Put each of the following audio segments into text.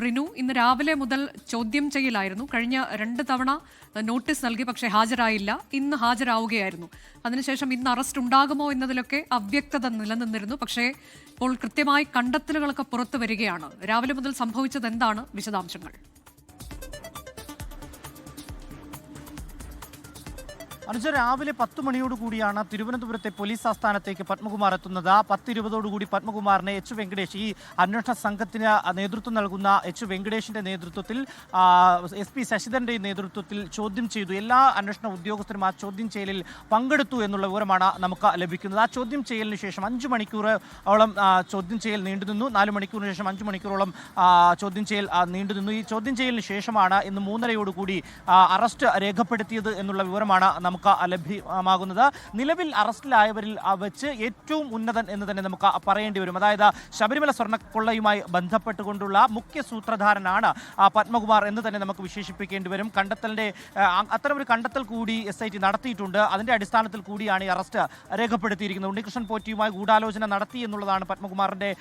റിനു ഇന്ന് രാവിലെ മുതൽ ചോദ്യം ചെയ്യലായിരുന്നു. കഴിഞ്ഞ 2 തവണ നോട്ടീസ് നൽകി, പക്ഷേ ഹാജരായില്ല. ഇന്ന് ഹാജരാവുകയായിരുന്നു. അതിനുശേഷം ഇന്ന് അറസ്റ്റ് ഉണ്ടാകുമോ എന്നതിലൊക്കെ അവ്യക്തത നിലനിന്നിരുന്നു. പക്ഷേ ഇപ്പോൾ കൃത്യമായി കണ്ടെത്തലുകളൊക്കെ പുറത്തു വരികയാണ്. രാവിലെ മുതൽ സംഭവിച്ചത് എന്താണ്? വിശദാംശങ്ങൾ. അനുജ, രാവിലെ 10 മണിയോടുകൂടിയാണ് തിരുവനന്തപുരത്തെ പോലീസ് ആസ്ഥാനത്തേക്ക് പത്മകുമാർ എത്തുന്നത്. 10:20 പത്മകുമാറിനെ എച്ച് വെങ്കടേഷ്, ഈ അന്വേഷണ സംഘത്തിന് നേതൃത്വം നൽകുന്ന എച്ച് വെങ്കടേഷിന്റെ നേതൃത്വത്തിൽ SP ശശിധരന്റെ നേതൃത്വത്തിൽ ചോദ്യം ചെയ്തു. എല്ലാ അന്വേഷണ ഉദ്യോഗസ്ഥരും ആ ചോദ്യം ചെയ്യലിൽ പങ്കെടുത്തു എന്നുള്ള വിവരമാണ് നമുക്ക് ലഭിക്കുന്നത്. ആ ചോദ്യം ചെയ്യലിന് ശേഷം 5 മണിക്കൂറോളം ചോദ്യം ചെയ്യൽ നീണ്ടുനിന്നു. 4 മണിക്കൂറിന് ശേഷം 5 മണിക്കൂറോളം ചോദ്യം ചെയ്യൽ നീണ്ടുനിന്നു. ഈ ചോദ്യം ചെയ്യലിന് ശേഷമാണ് ഇന്ന് 3:30 അറസ്റ്റ് രേഖപ്പെടുത്തിയത് എന്നുള്ള വിവരമാണ് നമുക്ക് ലഭ്യമാകുന്നത്. നിലവിൽ അറസ്റ്റിലായവരിൽ വെച്ച് ഏറ്റവും ഉന്നതൻ എന്ന് തന്നെ നമുക്ക് പറയേണ്ടി വരും. അതായത് ശബരിമല സ്വർണ്ണക്കൊള്ളയുമായി ബന്ധപ്പെട്ടുകൊണ്ടുള്ള മുഖ്യ സൂത്രധാരനാണ് പത്മകുമാർ എന്ന് തന്നെ നമുക്ക് വിശേഷിപ്പിക്കേണ്ടി വരും. അത്തരമൊരു കണ്ടെത്തൽ കൂടി SIT നടത്തിയിട്ടുണ്ട്. അതിന്റെ അടിസ്ഥാനത്തിൽ കൂടിയാണ് ഈ അറസ്റ്റ് രേഖപ്പെടുത്തിയിരിക്കുന്നത്. ഉണ്ണികൃഷ്ണൻ പോറ്റിയുമായി ഗൂഢാലോചന നടത്തി എന്നുള്ളതാണ് പത്മകുമാറിന്റെ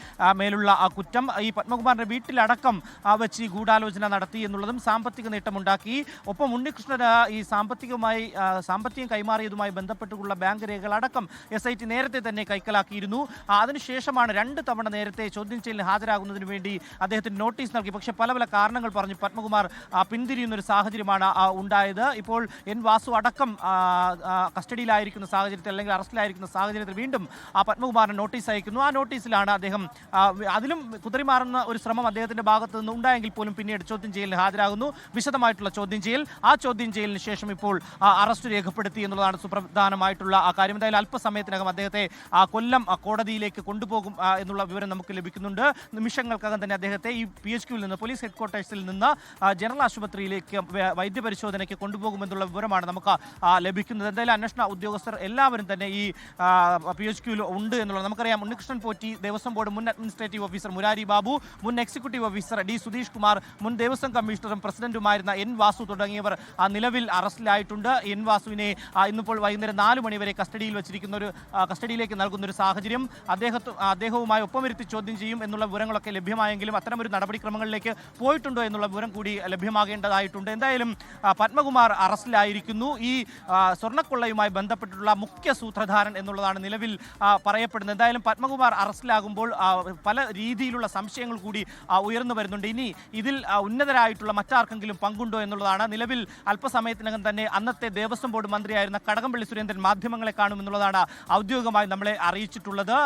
മേലുള്ള കുറ്റം. ഈ പത്മകുമാറിന്റെ വീട്ടിലടക്കം വെച്ച് ഈ ഗൂഢാലോചന നടത്തി എന്നുള്ളതും സാമ്പത്തിക നേട്ടമുണ്ടാക്കി. ഒപ്പം ഉണ്ണികൃഷ്ണന് ഈ സാമ്പത്തികം കൈമാറിയതുമായി ബന്ധപ്പെട്ടുള്ള ബാങ്ക് രേഖകളടക്കം SIT നേരത്തെ തന്നെ കൈക്കലാക്കിയിരുന്നു. അതിനുശേഷമാണ് 2 തവണ നേരത്തെ ചോദ്യം ചെയ്യലിന് ഹാജരാകുന്നതിന് വേണ്ടി അദ്ദേഹത്തിന് നോട്ടീസ് നൽകി. പക്ഷേ പല കാരണങ്ങൾ പറഞ്ഞ് പത്മകുമാർ പിന്തിരിയുന്ന ഒരു സാഹചര്യമാണ് ഉണ്ടായത്. ഇപ്പോൾ N വാസു അടക്കം കസ്റ്റഡിയിലായിരിക്കുന്ന സാഹചര്യത്തിൽ, അല്ലെങ്കിൽ അറസ്റ്റിലായിരിക്കുന്ന സാഹചര്യത്തിൽ വീണ്ടും പത്മകുമാറിന് നോട്ടീസ് അയക്കുന്നു. ആ നോട്ടീസിലാണ് അദ്ദേഹം അതിലും കുതറിമാറുന്ന ഒരു ശ്രമം അദ്ദേഹത്തിന്റെ ഭാഗത്ത് നിന്ന് ഉണ്ടായെങ്കിൽ പോലും പിന്നീട് ചോദ്യം ചെയ്യലിന് ഹാജരാകുന്നു. വിശദമായിട്ടുള്ള ചോദ്യം ചെയ്യൽ. ആ ചോദ്യം ചെയ്യലിന് ശേഷം ഇപ്പോൾ അറസ്റ്റ് രേഖപ്പെടുത്തി എന്നുള്ളതാണ് സുപ്രധാനമായിട്ടുള്ള കാര്യം. എന്തായാലും അല്പസമയത്തിനകം അദ്ദേഹത്തെ കൊല്ലം കോടതിയിലേക്ക് കൊണ്ടുപോകും എന്നുള്ള വിവരം നമുക്ക് ലഭിക്കുന്നുണ്ട്. നിമിഷങ്ങൾക്കകം തന്നെ അദ്ദേഹത്തെ ഈ PHQവിൽ നിന്ന്, പോലീസ് ഹെഡ്ക്വാർട്ടേഴ്സിൽ നിന്ന് ജനറൽ ആശുപത്രിയിലേക്ക് വൈദ്യപരിശോധനയ്ക്ക് കൊണ്ടുപോകുമെന്നുള്ള വിവരമാണ് നമുക്ക് ലഭിക്കുന്നത്. എന്തായാലും അന്വേഷണ ഉദ്യോഗസ്ഥർ എല്ലാവരും തന്നെ ഈ PHQവിൽ ഉണ്ട് എന്നുള്ളത് നമുക്കറിയാം. ഉണ്ണികൃഷ്ണൻ പോറ്റി, ദേവസ്വം ബോർഡ് മുൻ അഡ്മിനിസ്ട്രേറ്റീവ് ഓഫീസർ മുരാരി ബാബു, മുൻ executive officer D Sudheesh Kumar, മുൻ ദേവസ്വം കമ്മീഷണറും പ്രസിഡന്റുമായിരുന്ന N വാസു തുടങ്ങിയവർ നിലവിൽ അറസ്റ്റിലായിട്ടുണ്ട്. N വാസുവിനെ ഇന്നിപ്പോൾ വൈകുന്നേരം 4 മണി വരെ കസ്റ്റഡിയിലേക്ക് നൽകുന്ന ഒരു സാഹചര്യം. അദ്ദേഹവുമായി ഒപ്പമിരുത്തി ചോദ്യം ചെയ്യും എന്നുള്ള വിവരങ്ങളൊക്കെ ലഭ്യമായെങ്കിലും അത്തരമൊരു നടപടിക്രമങ്ങളിലേക്ക് പോയിട്ടുണ്ടോ എന്നുള്ള വിവരം കൂടി ലഭ്യമാകേണ്ടതായിട്ടുണ്ട്. എന്തായാലും പത്മകുമാർ അറസ്റ്റിലായിരിക്കുന്നു. ഈ സ്വർണ്ണക്കൊള്ളയുമായി ബന്ധപ്പെട്ടിട്ടുള്ള മുഖ്യ സൂത്രധാരൻ എന്നുള്ളതാണ് നിലവിൽ പറയപ്പെടുന്നത്. എന്തായാലും പത്മകുമാർ അറസ്റ്റിലാകുമ്പോൾ പല രീതിയിലുള്ള സംശയങ്ങൾ കൂടി ഉയർന്നു വരുന്നുണ്ട്. ഇനി ഇതിൽ ഉന്നതരായിട്ടുള്ള മറ്റാർക്കെങ്കിലും പങ്കുണ്ടോ എന്നുള്ളതാണ്. നിലവിൽ അല്പസമയത്തിനകം തന്നെ അന്നത്തെ ദേവസ്വം ബോർഡ് മന്ത്രിയായിരുന്ന കടകംപള്ളി സുരേന്ദ്രൻ മാധ്യമങ്ങളെ കാണുമെന്നുള്ളതാണ് ഔദ്യോഗികമായി നമ്മളെ അറിയിച്ചിട്ടുള്ളത്.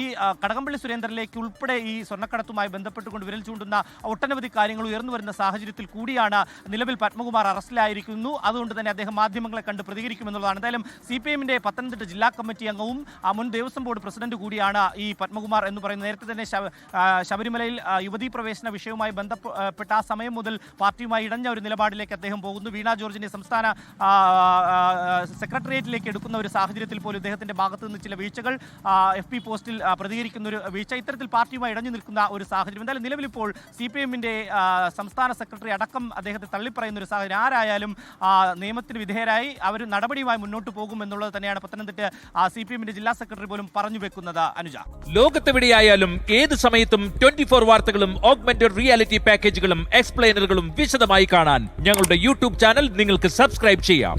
ഈ കടകംപള്ളി സുരേന്ദ്രനിലേക്ക് ഉൾപ്പെടെ ഈ സ്വർണ്ണക്കടത്തുമായി ബന്ധപ്പെട്ടുകൊണ്ട് വിരൽ ചൂണ്ടുന്ന ഒട്ടനവധി കാര്യങ്ങൾ ഉയർന്നു വരുന്ന സാഹചര്യത്തിൽ കൂടിയാണ് നിലവിൽ പത്മകുമാർ അറസ്റ്റിലായിരിക്കുന്നു. അതുകൊണ്ട് തന്നെ അദ്ദേഹം മാധ്യമങ്ങളെ കണ്ട് പ്രതികരിക്കുമെന്നുള്ളതാണ്. എന്തായാലും CPMന്റെ പത്തനംതിട്ട ജില്ലാ കമ്മിറ്റി അംഗവും മുൻ ദേവസ്വം ബോർഡ് പ്രസിഡന്റ് കൂടിയാണ് ഈ പത്മകുമാർ എന്ന് പറയുന്നത്. നേരത്തെ തന്നെ ശബരിമലയിൽ യുവതീ പ്രവേശന വിഷയവുമായി ബന്ധപ്പെട്ട ആ സമയം മുതൽ പാർട്ടിയുമായി ഇടഞ്ഞ ഒരു നിലപാടിലേക്ക് അദ്ദേഹം പോകുന്നു. വീണ ജോർജിനെ സംസ്ഥാന സെക്രട്ടേറിയറ്റിലേക്ക് എടുക്കുന്ന ഒരു സാഹചര്യത്തിൽ പോലും ഇദ്ദേഹത്തിന്റെ ഭാഗത്തു നിന്ന് ചില വീഴ്ചകൾ, FB പോസ്റ്റിൽ പ്രതികരിക്കുന്ന ഒരു വീഴ്ച, ഇത്തരത്തിൽ പാർട്ടിയുമായി ഇടഞ്ഞു നിൽക്കുന്ന ഒരു സാഹചര്യം. എന്തായാലും നിലവിലിപ്പോൾ CPMന്റെ സംസ്ഥാന സെക്രട്ടറി അടക്കം അദ്ദേഹത്തെ തള്ളിപ്പറയുന്ന ഒരു സാഹചര്യം. ആരായാലും നിയമത്തിന് വിധേയരായി അവർ നടപടിയുമായി മുന്നോട്ട് പോകുമെന്നുള്ളത് തന്നെയാണ് പത്തനംതിട്ട CPMന്റെ ജില്ലാ സെക്രട്ടറി പോലും പറഞ്ഞു വെക്കുന്നത്. അനുജ, ലോകത്തെവിടെയായാലും ഏത് സമയത്തും 24 വാർത്തകളും ഓഗ്മെന്റഡ് റിയാലിറ്റി പാക്കേജുകളും എക്സ്പ്ലെയിനറുകളും വിശദമായി കാണാൻ ഞങ്ങളുടെ YouTube ചാനൽ നിങ്ങൾക്ക് സബ്സ്ക്രൈബ് ചെയ്യാം.